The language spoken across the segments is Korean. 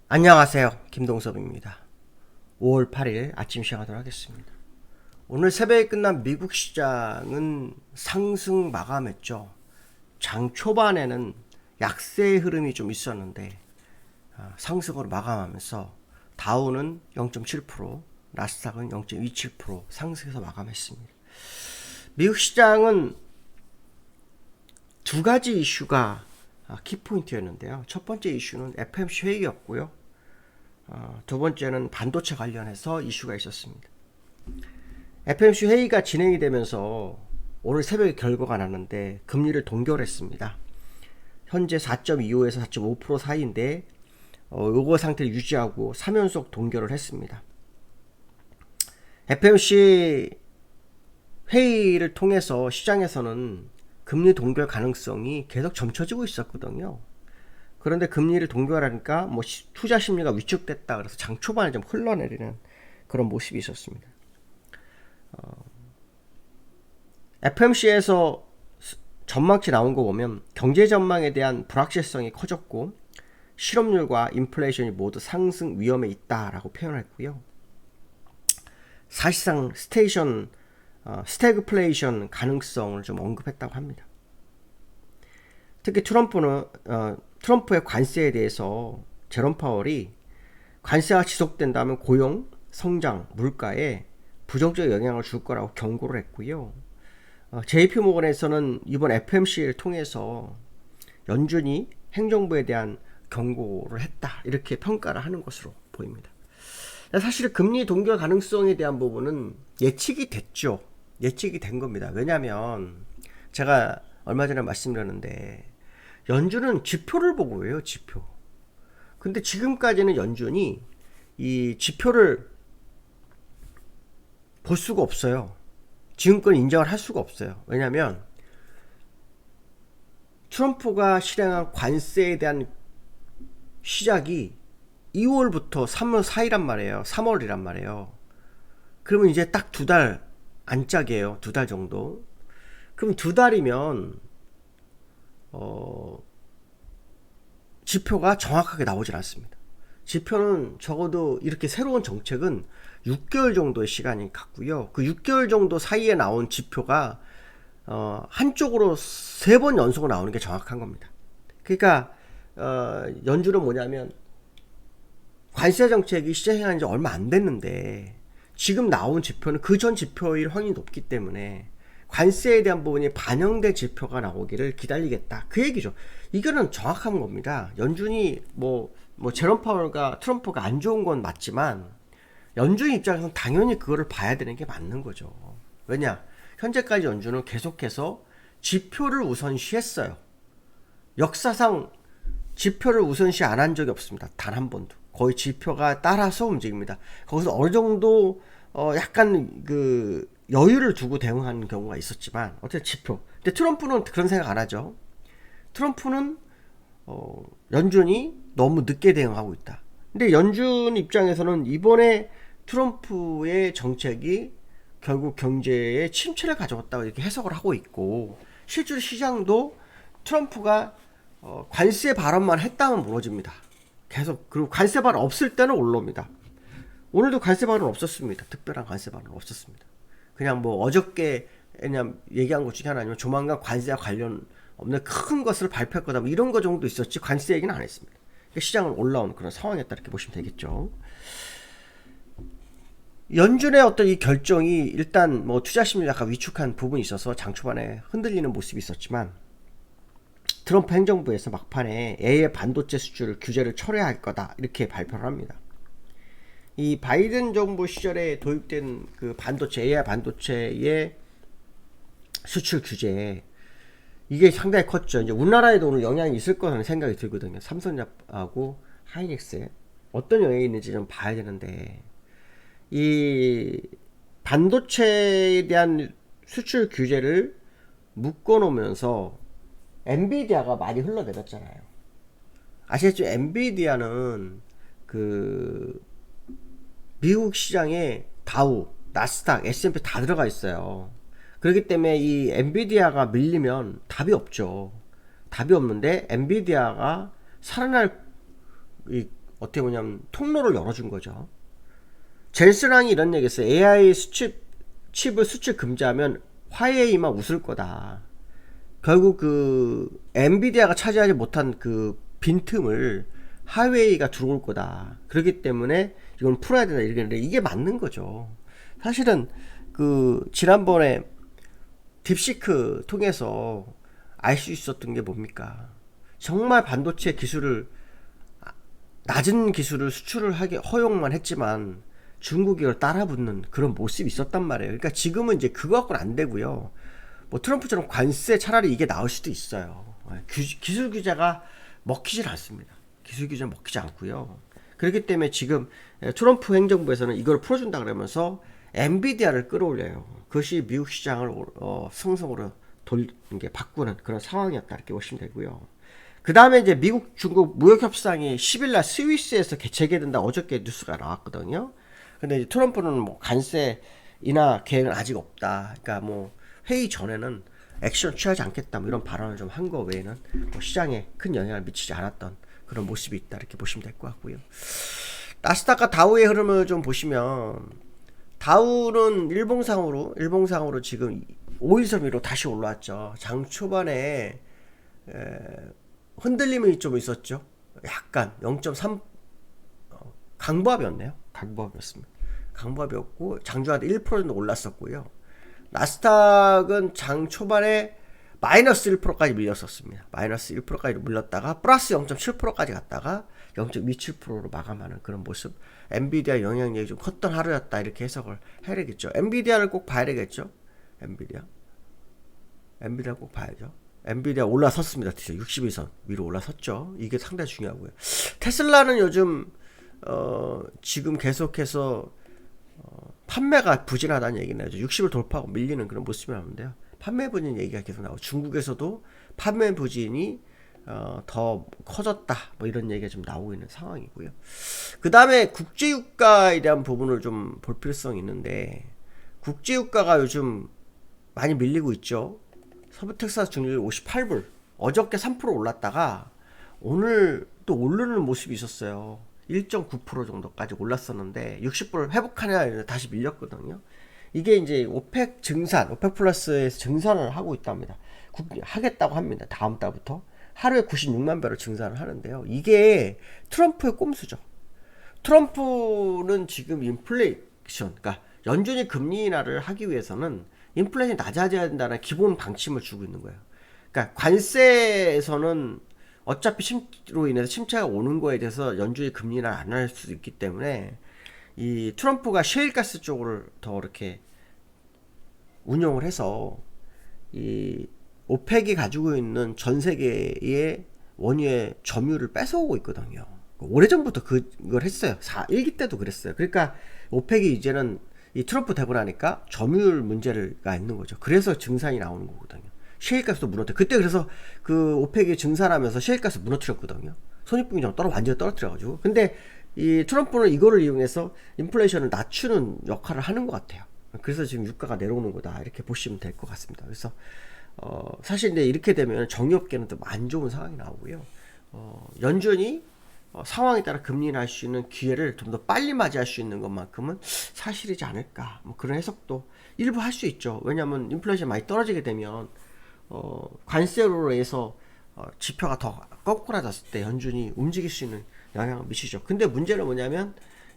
안녕하세요. 김동섭입니다. 5월 8일 아침 시작하도록 하겠습니다. 오늘 새벽에 끝난 미국 시장은 상승 마감했죠. 장 초반에는 약세의 흐름이 좀 있었는데 상승으로 마감하면서 다우는 0.7%, 나스닥은 0.27% 상승해서 마감했습니다. 미국 시장은 두 가지 이슈가 키포인트였는데요. 첫 번째 이슈는 FOMC 회의였고요. 두 번째는 반도체 관련해서 이슈가 있었습니다. FOMC 회의가 진행이 되면서 오늘 새벽에 결과가 났는데 금리를 동결했습니다. 현재 4.25에서 4.5% 사이인데 요거 상태를 유지하고 3연속 동결을 했습니다. FOMC 회의를 통해서 시장에서는 금리 동결 가능성이 계속 점쳐지고 있었거든요. 그런데 금리를 동결하니까 투자 심리가 위축됐다 그래서 장 초반에 좀 흘러내리는 그런 모습이 있었습니다. FOMC에서 전망치 나온 거 보면 경제 전망에 대한 불확실성이 커졌고 실업률과 인플레이션이 모두 상승 위험에 있다라고 표현했고요. 사실상 스태그플레이션 가능성을 좀 언급했다고 합니다. 특히 트럼프의 관세에 대해서 제롬 파월이 관세가 지속된다면 고용, 성장, 물가에 부정적 영향을 줄 거라고 경고를 했고요. JP 모건에서는 이번 FOMC를 통해서 연준이 행정부에 대한 경고를 했다 이렇게 평가를 하는 것으로 보입니다. 사실 금리 동결 가능성에 대한 부분은 예측이 됐죠. 예측이 된 겁니다. 왜냐하면 제가 얼마 전에 말씀드렸는데 연준은 지표를 보고 해요. 지표. 근데 지금까지는 연준이 이 지표를 볼 수가 없어요. 지금껏 인정을 할 수가 없어요. 왜냐하면 트럼프가 실행한 관세에 대한 시작이 2월부터 3월 사이란 말이에요. 3월이란 말이에요. 그러면 이제 딱 2달 안짝이에요. 2달 정도. 그럼 2달이면 지표가 정확하게 나오질 않습니다. 지표는 적어도 이렇게 새로운 정책은 6개월 정도의 시간이 갔고요. 그 6개월 정도 사이에 나온 지표가 한쪽으로 3번 연속으로 나오는 게 정확한 겁니다. 그러니까 연준은 뭐냐면 관세 정책이 시행한 지 얼마 안 됐는데 지금 나온 지표는 그 전 지표일 확률이 높기 때문에 관세에 대한 부분이 반영된 지표가 나오기를 기다리겠다. 그 얘기죠. 이거는 정확한 겁니다. 연준이 제롬 파월과 트럼프가 안 좋은 건 맞지만 연준 입장에서는 당연히 그거를 봐야 되는 게 맞는 거죠. 왜냐? 현재까지 연준은 계속해서 지표를 우선시했어요. 역사상 지표를 우선시 안 한 적이 없습니다. 단 한 번도. 거의 지표가 따라서 움직입니다. 거기서 어느 정도 약간 그 여유를 두고 대응하는 경우가 있었지만 어쨌든 지표. 근데 트럼프는 그런 생각 안 하죠. 트럼프는 연준이 너무 늦게 대응하고 있다. 근데 연준 입장에서는 이번에 트럼프의 정책이 결국 경제에 침체를 가져왔다고 이렇게 해석을 하고 있고 실제로 시장도 트럼프가 관세 발언만 했다면 무너집니다. 계속. 그리고 관세 발언 없을 때는 올라옵니다. 오늘도 관세 발언 없었습니다. 특별한 관세 발언 없었습니다. 그냥 어저께 그냥 얘기한 것 중에 하나 아니면 조만간 관세와 관련 없는 큰 것을 발표할 거다 이런 거 정도 있었지 관세 얘기는 안 했습니다. 시장은 올라온 그런 상황이었다 이렇게 보시면 되겠죠. 연준의 어떤 이 결정이 일단 투자 심리를 약간 위축한 부분이 있어서 장 초반에 흔들리는 모습이 있었지만 트럼프 행정부에서 막판에 AI 반도체 수출 규제를 철회할 거다 이렇게 발표를 합니다. 이 바이든 정부 시절에 도입된 그 반도체, AI 반도체의 수출 규제 이게 상당히 컸죠. 이제 우리나라에도 오늘 영향이 있을 거라는 생각이 들거든요. 삼성하고 하이닉스에 어떤 영향이 있는지 좀 봐야 되는데 이 반도체에 대한 수출 규제를 묶어놓으면서 엔비디아가 많이 흘러내렸잖아요. 아시겠죠? 엔비디아는 그 미국 시장에 다우, 나스닥, S&P 다 들어가 있어요. 그렇기 때문에 이 엔비디아가 밀리면 답이 없죠. 답이 없는데 엔비디아가 살아날 어떻게 보냐면 통로를 열어준 거죠. 젠스랑이 이런 얘기했어요. AI 칩을 수출 금지하면 화웨이만 웃을 거다. 결국 그 엔비디아가 차지하지 못한 그 빈틈을 화웨이가 들어올 거다. 그렇기 때문에 이건 풀어야 된다 이러는데 이게 맞는 거죠. 사실은 그 지난번에 딥시크 통해서 알 수 있었던 게 뭡니까? 정말 반도체 기술을 낮은 기술을 수출을 하게 허용만 했지만 중국이 이걸 따라붙는 그런 모습이 있었단 말이에요. 그러니까 지금은 이제 그거 갖고는 안 되고요. 뭐 트럼프처럼 관세 차라리 이게 나올 수도 있어요. 기술 규제가 먹히질 않습니다. 기술 규제 먹히지 않고요. 그렇기 때문에 지금 트럼프 행정부에서는 이걸 풀어준다 그러면서 엔비디아를 끌어올려요. 그것이 미국 시장을 성성으로 바꾸는 그런 상황이었다 이렇게 보시면 되고요. 그 다음에 이제 미국 중국 무역 협상이 10일날 스위스에서 재개된다 어저께 뉴스가 나왔거든요. 근데 이제 트럼프는 뭐 관세 인하 계획은 아직 없다. 그러니까 뭐 회의 전에는 액션 취하지 않겠다 뭐 이런 발언을 좀 한 거 외에는 뭐 시장에 큰 영향을 미치지 않았던 그런 모습이 있다 이렇게 보시면 될 것 같고요. 나스닥과 다우의 흐름을 좀 보시면 다우는 일봉상으로 지금 5일선 위로 다시 올라왔죠. 장 초반에 흔들림이 좀 있었죠. 약간 0.3 강보합이었네요. 강보합이었고 장중한테 1% 정도 올랐었고요. 나스닥은 장 초반에 마이너스 1%까지 밀렸었습니다. 마이너스 1%까지 밀렸다가 플러스 0.7%까지 갔다가 0.27%로 마감하는 그런 모습. 엔비디아 영향력이 좀 컸던 하루였다 이렇게 해석을 해야 되겠죠. 엔비디아를 꼭 봐야 되겠죠. 엔비디아 꼭 봐야죠. 엔비디아 올라섰습니다. 62선 위로 올라섰죠. 이게 상당히 중요하고요. 테슬라는 요즘 지금 계속해서 판매가 부진하다는 얘기는 나죠. 60을 돌파하고 밀리는 그런 모습이 나오는데요. 판매 부진 얘기가 계속 나오고 중국에서도 판매 부진이 더 커졌다 뭐 이런 얘기가 좀 나오고 있는 상황이고요. 그 다음에 국제유가에 대한 부분을 좀 볼 필요성이 있는데 국제유가가 요즘 많이 밀리고 있죠. 서부 텍사스 중률 58불 어저께 3% 올랐다가 오늘 또 오르는 모습이 있었어요. 1.9% 정도까지 올랐었는데 60불 회복하냐 다시 밀렸거든요. 이게 이제 오펙 플러스에서 증산을 하고 있답니다. 하겠다고 합니다. 다음 달부터 하루에 96만 배럴 증산을 하는데요. 이게 트럼프의 꼼수죠. 트럼프는 지금 인플레이션, 그러니까 연준이 금리 인하를 하기 위해서는 인플레이션이 낮아져야 된다는 기본 방침을 주고 있는 거예요. 그러니까 관세에서는 어차피 침로 인해서 침체가 오는 거에 대해서 연준이 금리 인하를 안 할 수도 있기 때문에 이 트럼프가 셰일가스 쪽을 더 이렇게 운용을 해서 이 오펙이 가지고 있는 전 세계의 원유의 점유율을 뺏어오고 있거든요. 오래전부터 그걸 했어요. 1기 때도 그랬어요. 그러니까 오펙이 이제는 이 트럼프 되고 나니까 점유율 문제가 있는 거죠. 그래서 증산이 나오는 거거든요. 셰일가스도 무너뜨려. 그때 그래서 그 오펙이 증산하면서 셰일가스 무너뜨렸거든요. 손익분기 완전히 떨어뜨려가지고. 근데 이 트럼프는 이거를 이용해서 인플레이션을 낮추는 역할을 하는 것 같아요. 그래서 지금 유가가 내려오는 거다 이렇게 보시면 될 것 같습니다. 그래서 사실 근데 이렇게 되면 정유업계는 좀 안 좋은 상황이 나오고요. 연준이 상황에 따라 금리 인하할 수 있는 기회를 좀 더 빨리 맞이할 수 있는 것만큼은 사실이지 않을까. 뭐 그런 해석도 일부 할 수 있죠. 왜냐하면 인플레이션 많이 떨어지게 되면 관세로 해서 지표가 더 거꾸라졌을 때 연준이 움직일 수 있는 영향을 미치죠. 근데 문제는 뭐냐면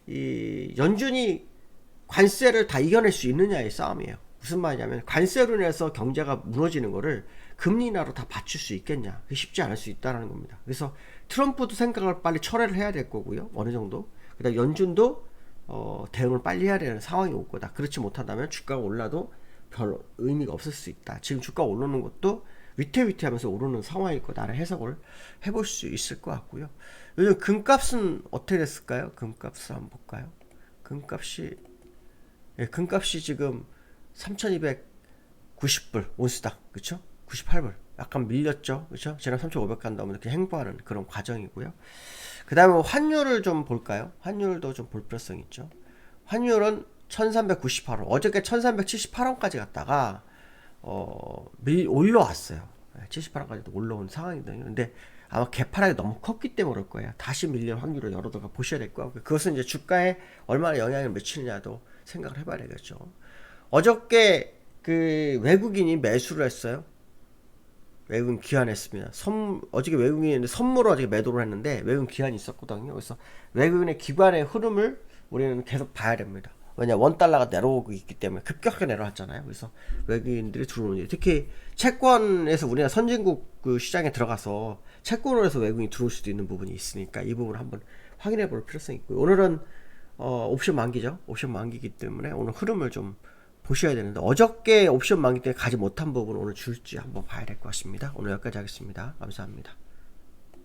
이 연준이 관세를 다 이겨낼 수 있느냐의 싸움이에요. 무슨 말이냐면 관세로 인해서 경제가 무너지는 거를 금리 인하로 다 받칠 수 있겠냐. 그게 쉽지 않을 수 있다는 겁니다. 그래서 트럼프도 생각을 빨리 철회를 해야 될 거고요. 어느 정도. 그다음 연준도 대응을 빨리 해야 되는 상황이 올 거다. 그렇지 못한다면 주가가 올라도 별 의미가 없을 수 있다. 지금 주가가 오르는 것도 위태위태하면서 오르는 상황일 거다라는 해석을 해볼 수 있을 것 같고요. 요즘 금값은 어떻게 됐을까요? 금값을 한번 볼까요? 금값이 지금 3,290불 온스당, 그쵸? 98불. 약간 밀렸죠, 그쵸? 지난 3,500 간 다음에 이렇게 행보하는 그런 과정이고요. 그 다음에 환율을 좀 볼까요? 환율도 좀 볼 필요성이 있죠. 환율은 1398원. 어저께 1378원까지 갔다가, 올라왔어요. 78원까지도 올라온 상황이거든요. 근데 아마 개파락이 너무 컸기 때문에 그럴 거예요. 다시 밀릴 확률을 여러분가 보셔야 될 거고, 그것은 이제 주가에 얼마나 영향을 미치느냐도 생각을 해봐야 되겠죠. 어저께 그 외국인이 매수를 했어요. 외국인 기한했습니다. 어저께 외국인이 선물을 어저께 매도를 했는데 외국인 기한이 있었거든요. 그래서 외국인의 기관의 흐름을 우리는 계속 봐야 됩니다. 왜냐, 원달러가 내려오고 있기 때문에 급격하게 내려왔잖아요. 그래서 외국인들이 들어오는, 특히 채권에서 우리나라 선진국 그 시장에 들어가서 채권으로 해서 외국인이 들어올 수도 있는 부분이 있으니까 이 부분을 한번 확인해 볼 필요성이 있고요. 오늘은 옵션 만기죠. 옵션 만기이기 때문에 오늘 흐름을 좀 보셔야 되는데, 어저께 옵션 만기 때문에 가지 못한 부분 오늘 줄지 한번 봐야 될 것 같습니다. 오늘 여기까지 하겠습니다. 감사합니다.